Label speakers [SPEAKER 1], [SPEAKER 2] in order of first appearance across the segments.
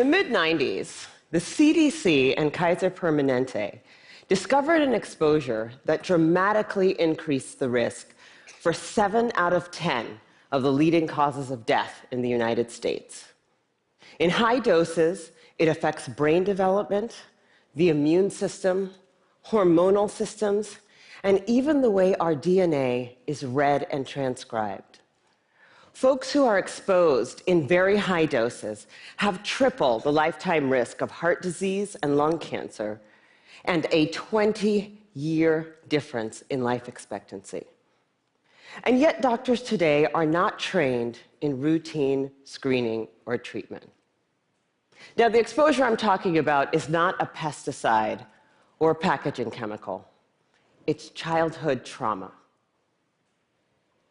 [SPEAKER 1] mid-90s, the CDC and Kaiser Permanente discovered an exposure that dramatically increased the risk for 7 out of 10 of the leading causes of death in the United States. In high doses, it affects brain development, the immune system, hormonal systems, and even the way our DNA is read and transcribed. Folks who are exposed in very high doses have triple the lifetime risk of heart disease and lung cancer, and a 20-year difference in life expectancy. And yet doctors today are not trained in routine screening or treatment. Now, the exposure I'm talking about is not a pesticide or a packaging chemical. It's childhood trauma.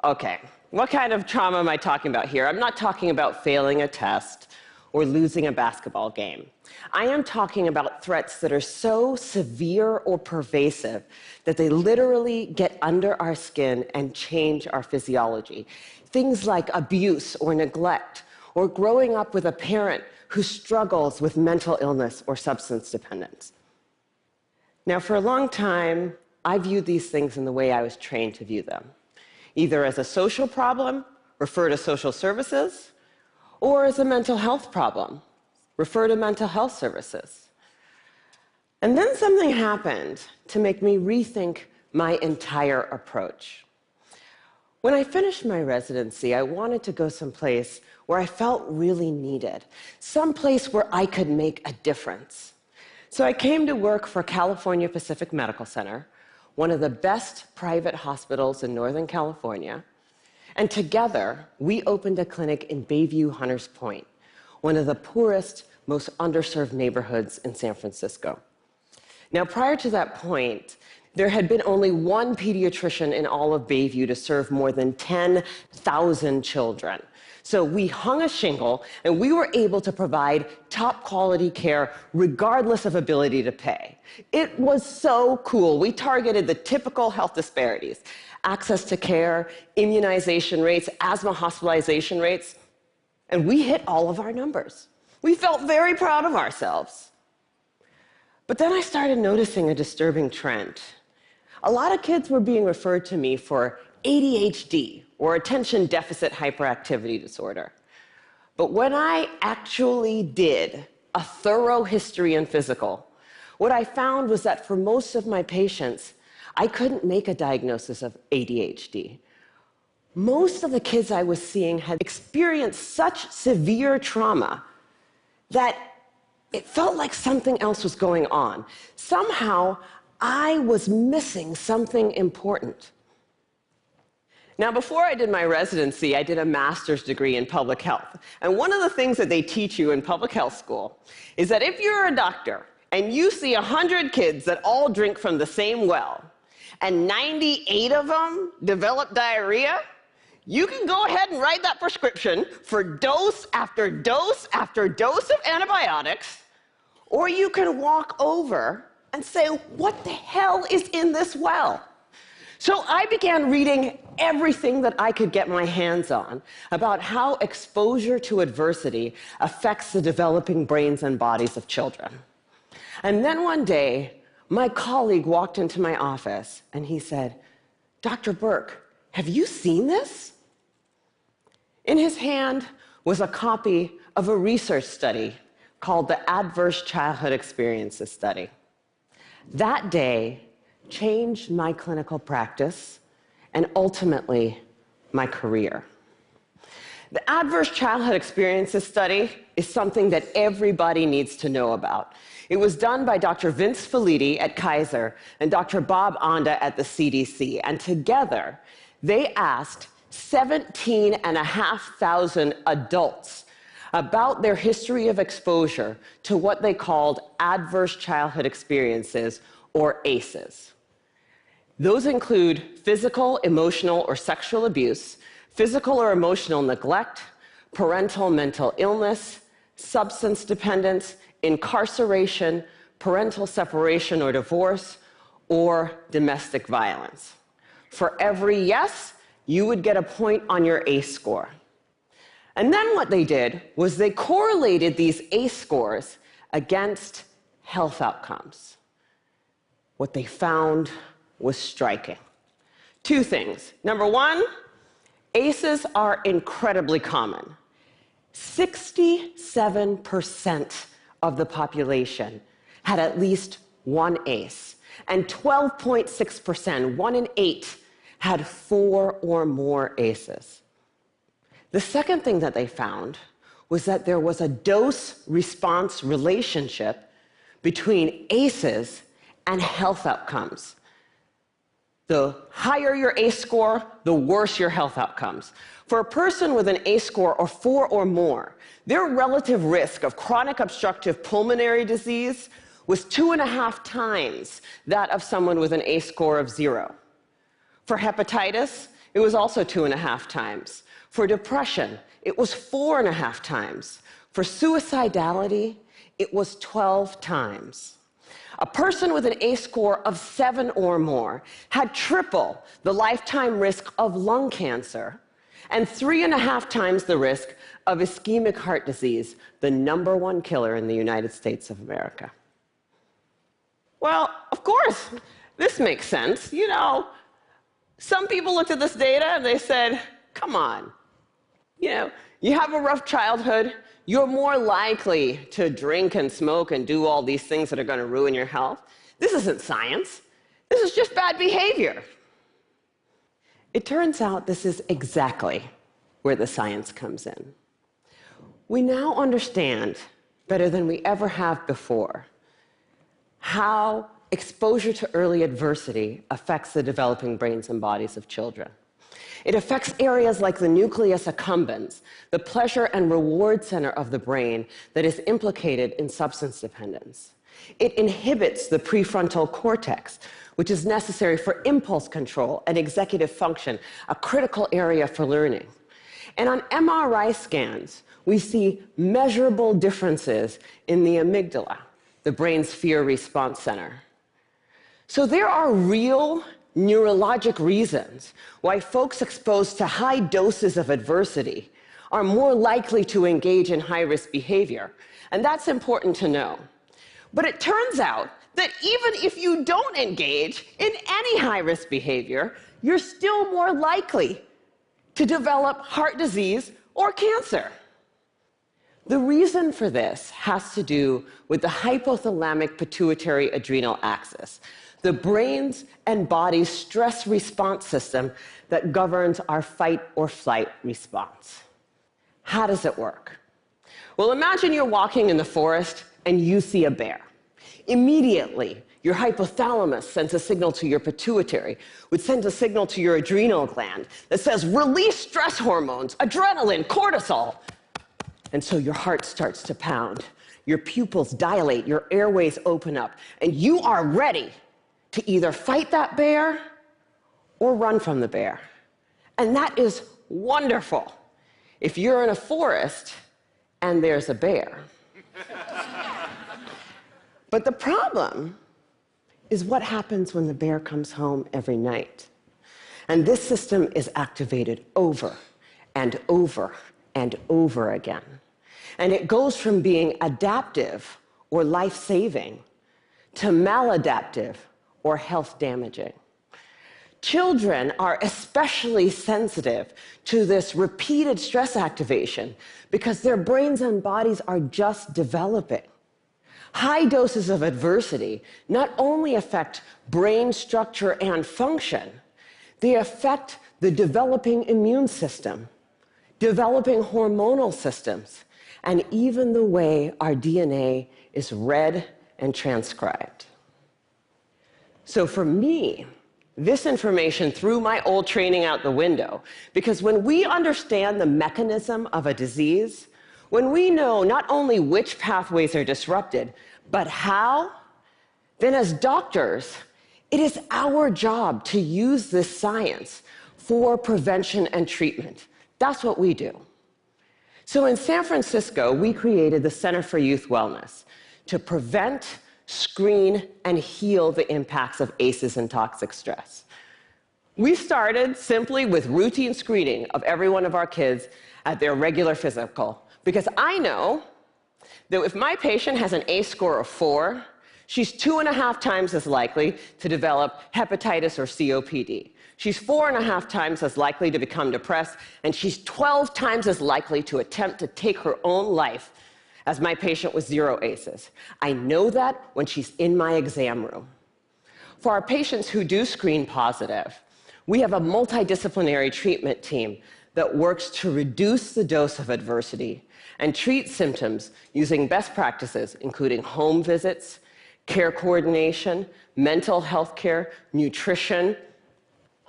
[SPEAKER 1] Okay, what kind of trauma am I talking about here? I'm not talking about failing a test or losing a basketball game. I am talking about threats that are so severe or pervasive that they literally get under our skin and change our physiology. Things like abuse or neglect, or growing up with a parent who struggles with mental illness or substance dependence. Now, for a long time, I viewed these things in the way I was trained to view them, either as a social problem, refer to social services, or as a mental health problem, refer to mental health services. And then something happened to make me rethink my entire approach. When I finished my residency, I wanted to go someplace where I felt really needed, someplace where I could make a difference. So I came to work for California Pacific Medical Center, one of the best private hospitals in Northern California, and together we opened a clinic in Bayview Hunters Point, one of the poorest, most underserved neighborhoods in San Francisco. Now, prior to that point, there had been only one pediatrician in all of Bayview to serve more than 10,000 children. So we hung a shingle, and we were able to provide top quality care regardless of ability to pay. It was so cool. We targeted the typical health disparities: access to care, immunization rates, asthma hospitalization rates, and we hit all of our numbers. We felt very proud of ourselves. But then I started noticing a disturbing trend. A lot of kids were being referred to me for ADHD, or attention deficit hyperactivity disorder. But when I actually did a thorough history and physical, what I found was that for most of my patients, I couldn't make a diagnosis of ADHD. Most of the kids I was seeing had experienced such severe trauma that it felt like something else was going on. Somehow, I was missing something important. Now, before I did my residency, I did a master's degree in public health. And one of the things that they teach you in public health school is that if you're a doctor and you see 100 kids that all drink from the same well, and 98 of them develop diarrhea, you can go ahead and write that prescription for dose after dose after dose of antibiotics, or you can walk over and say, what the hell is in this well? So I began reading everything that I could get my hands on about how exposure to adversity affects the developing brains and bodies of children. And then one day, my colleague walked into my office and he said, "Dr. Burke, have you seen this?" In his hand was a copy of a research study called the Adverse Childhood Experiences Study. That day changed my clinical practice and ultimately my career. The Adverse Childhood Experiences Study is something that everybody needs to know about. It was done by Dr. Vince Felitti at Kaiser and Dr. Bob Onda at the CDC, and together they asked 17,500 adults about their history of exposure to what they called adverse childhood experiences, or ACEs. Those include physical, emotional, or sexual abuse, physical or emotional neglect, parental mental illness, substance dependence, incarceration, parental separation or divorce, or domestic violence. For every yes, you would get a point on your ACE score. And then what they did was they correlated these ACE scores against health outcomes. What they found was striking. Two things. Number one, ACEs are incredibly common. 67% of the population had at least one ACE, and 12.6%, 1 in 8, had 4 or more ACEs. The second thing that they found was that there was a dose-response relationship between ACEs and health outcomes. The higher your ACE score, the worse your health outcomes. For a person with an ACE score of 4 or more, their relative risk of chronic obstructive pulmonary disease was 2.5 times that of someone with an ACE score of 0. For hepatitis, it was also 2.5 times. For depression, it was 4.5 times. For suicidality, it was 12 times. A person with an ACE score of 7 or more had triple the lifetime risk of lung cancer and 3.5 times the risk of ischemic heart disease, the #1 killer in the United States of America. Well, of course, this makes sense. You know, some people looked at this data and they said, come on, you have a rough childhood, you're more likely to drink and smoke and do all these things that are going to ruin your health. This isn't science. This is just bad behavior. It turns out this is exactly where the science comes in. We now understand, better than we ever have before, how exposure to early adversity affects the developing brains and bodies of children. It affects areas like the nucleus accumbens, the pleasure and reward center of the brain that is implicated in substance dependence. It inhibits the prefrontal cortex, which is necessary for impulse control and executive function, a critical area for learning. And on MRI scans, we see measurable differences in the amygdala, the brain's fear response center. So there are real neurologic reasons why folks exposed to high doses of adversity are more likely to engage in high-risk behavior. And that's important to know. But it turns out that even if you don't engage in any high-risk behavior, you're still more likely to develop heart disease or cancer. The reason for this has to do with the hypothalamic pituitary adrenal axis, the brain's and body's stress response system that governs our fight or flight response. How does it work? Well, imagine you're walking in the forest and you see a bear. Immediately, your hypothalamus sends a signal to your pituitary, which sends a signal to your adrenal gland that says, release stress hormones, adrenaline, cortisol. And so your heart starts to pound, your pupils dilate, your airways open up, and you are ready to either fight that bear or run from the bear. And that is wonderful if you're in a forest and there's a bear. But the problem is what happens when the bear comes home every night. And this system is activated over and over and over again. And it goes from being adaptive or life-saving to maladaptive or health-damaging. Children are especially sensitive to this repeated stress activation because their brains and bodies are just developing. High doses of adversity not only affect brain structure and function, they affect the developing immune system, developing hormonal systems, and even the way our DNA is read and transcribed. So for me, this information threw my old training out the window, because when we understand the mechanism of a disease, when we know not only which pathways are disrupted, but how, then as doctors, it is our job to use this science for prevention and treatment. That's what we do. So in San Francisco, we created the Center for Youth Wellness to prevent, screen, and heal the impacts of ACEs and toxic stress. We started simply with routine screening of every one of our kids at their regular physical, because I know that if my patient has an ACE score of 4, she's 2.5 times as likely to develop hepatitis or COPD. She's 4.5 times as likely to become depressed, and she's 12 times as likely to attempt to take her own life as my patient with 0 ACEs. I know that when she's in my exam room. For our patients who do screen positive, we have a multidisciplinary treatment team that works to reduce the dose of adversity and treat symptoms using best practices, including home visits, care coordination, mental health care, nutrition,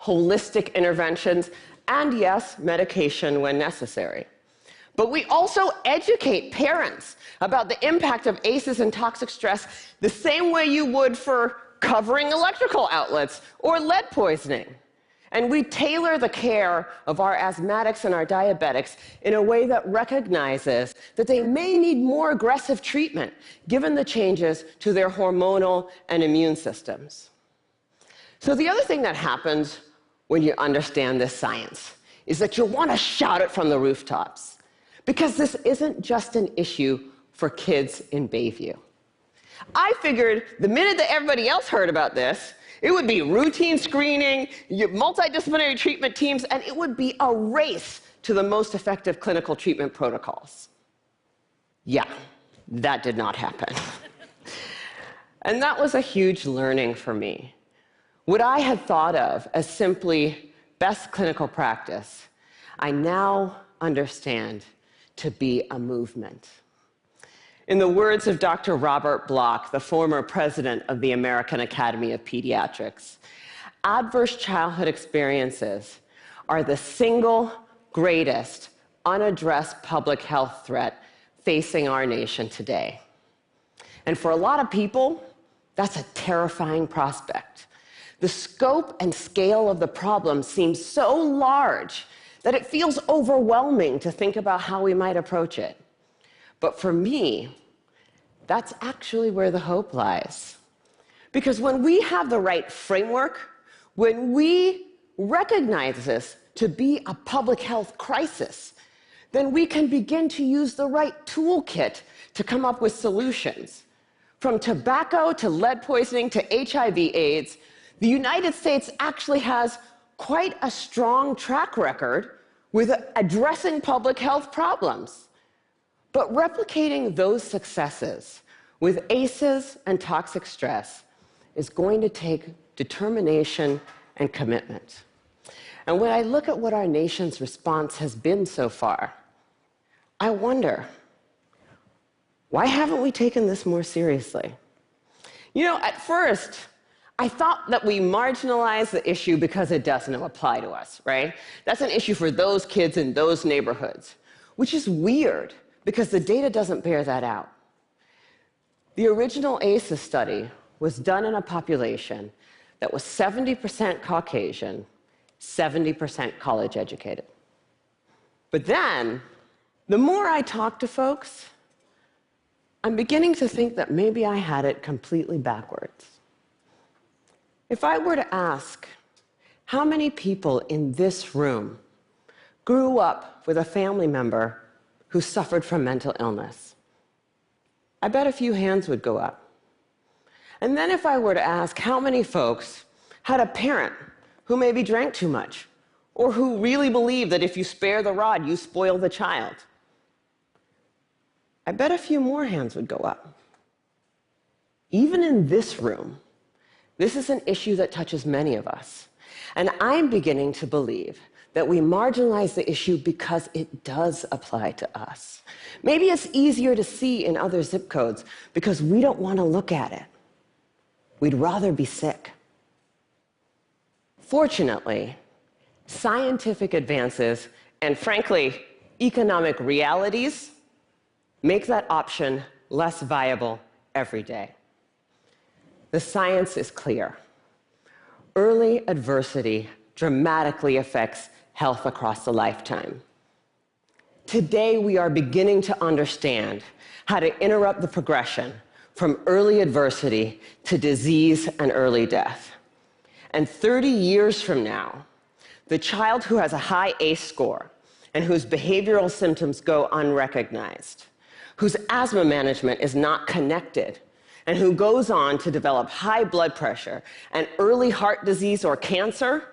[SPEAKER 1] holistic interventions, and yes, medication when necessary. But we also educate parents about the impact of ACEs and toxic stress the same way you would for covering electrical outlets or lead poisoning. And we tailor the care of our asthmatics and our diabetics in a way that recognizes that they may need more aggressive treatment given the changes to their hormonal and immune systems. So the other thing that happens when you understand this science is that you want to shout it from the rooftops, because this isn't just an issue for kids in Bayview. I figured the minute that everybody else heard about this, it would be routine screening, multidisciplinary treatment teams, and it would be a race to the most effective clinical treatment protocols. Yeah, that did not happen. And that was a huge learning for me. What I had thought of as simply best clinical practice, I now understand to be a movement. In the words of Dr. Robert Block, the former president of the American Academy of Pediatrics, adverse childhood experiences are the single greatest unaddressed public health threat facing our nation today. And for a lot of people, that's a terrifying prospect. The scope and scale of the problem seems so large that it feels overwhelming to think about how we might approach it. But for me, that's actually where the hope lies. Because when we have the right framework, when we recognize this to be a public health crisis, then we can begin to use the right toolkit to come up with solutions. From tobacco to lead poisoning to HIV/AIDS, the United States actually has quite a strong track record with addressing public health problems. But replicating those successes with ACEs and toxic stress is going to take determination and commitment. And when I look at what our nation's response has been so far, I wonder, why haven't we taken this more seriously? You know, at first, I thought that we marginalized the issue because it doesn't apply to us, right? That's an issue for those kids in those neighborhoods, which is weird because the data doesn't bear that out. The original ACEs study was done in a population that was 70% Caucasian, 70% college educated. But then, the more I talk to folks, I'm beginning to think that maybe I had it completely backwards. If I were to ask how many people in this room grew up with a family member who suffered from mental illness, I bet a few hands would go up. And then if I were to ask how many folks had a parent who maybe drank too much, or who really believed that if you spare the rod, you spoil the child, I bet a few more hands would go up. Even in this room, this is an issue that touches many of us. And I'm beginning to believe that we marginalize the issue because it does apply to us. Maybe it's easier to see in other zip codes because we don't want to look at it. We'd rather be sick. Fortunately, scientific advances and, frankly, economic realities make that option less viable every day. The science is clear. Early adversity dramatically affects health across the lifetime. Today, we are beginning to understand how to interrupt the progression from early adversity to disease and early death. And 30 years from now, the child who has a high ACE score and whose behavioral symptoms go unrecognized, whose asthma management is not connected, and who goes on to develop high blood pressure and early heart disease or cancer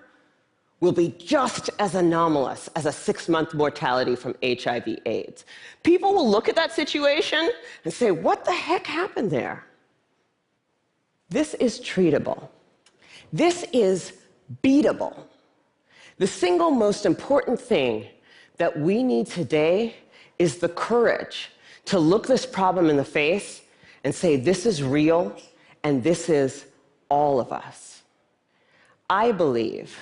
[SPEAKER 1] will be just as anomalous as a 6-month mortality from HIV/AIDS. People will look at that situation and say, what the heck happened there? This is treatable. This is beatable. The single most important thing that we need today is the courage to look this problem in the face and say, this is real, and this is all of us. I believe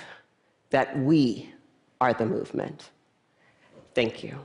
[SPEAKER 1] that we are the movement. Thank you.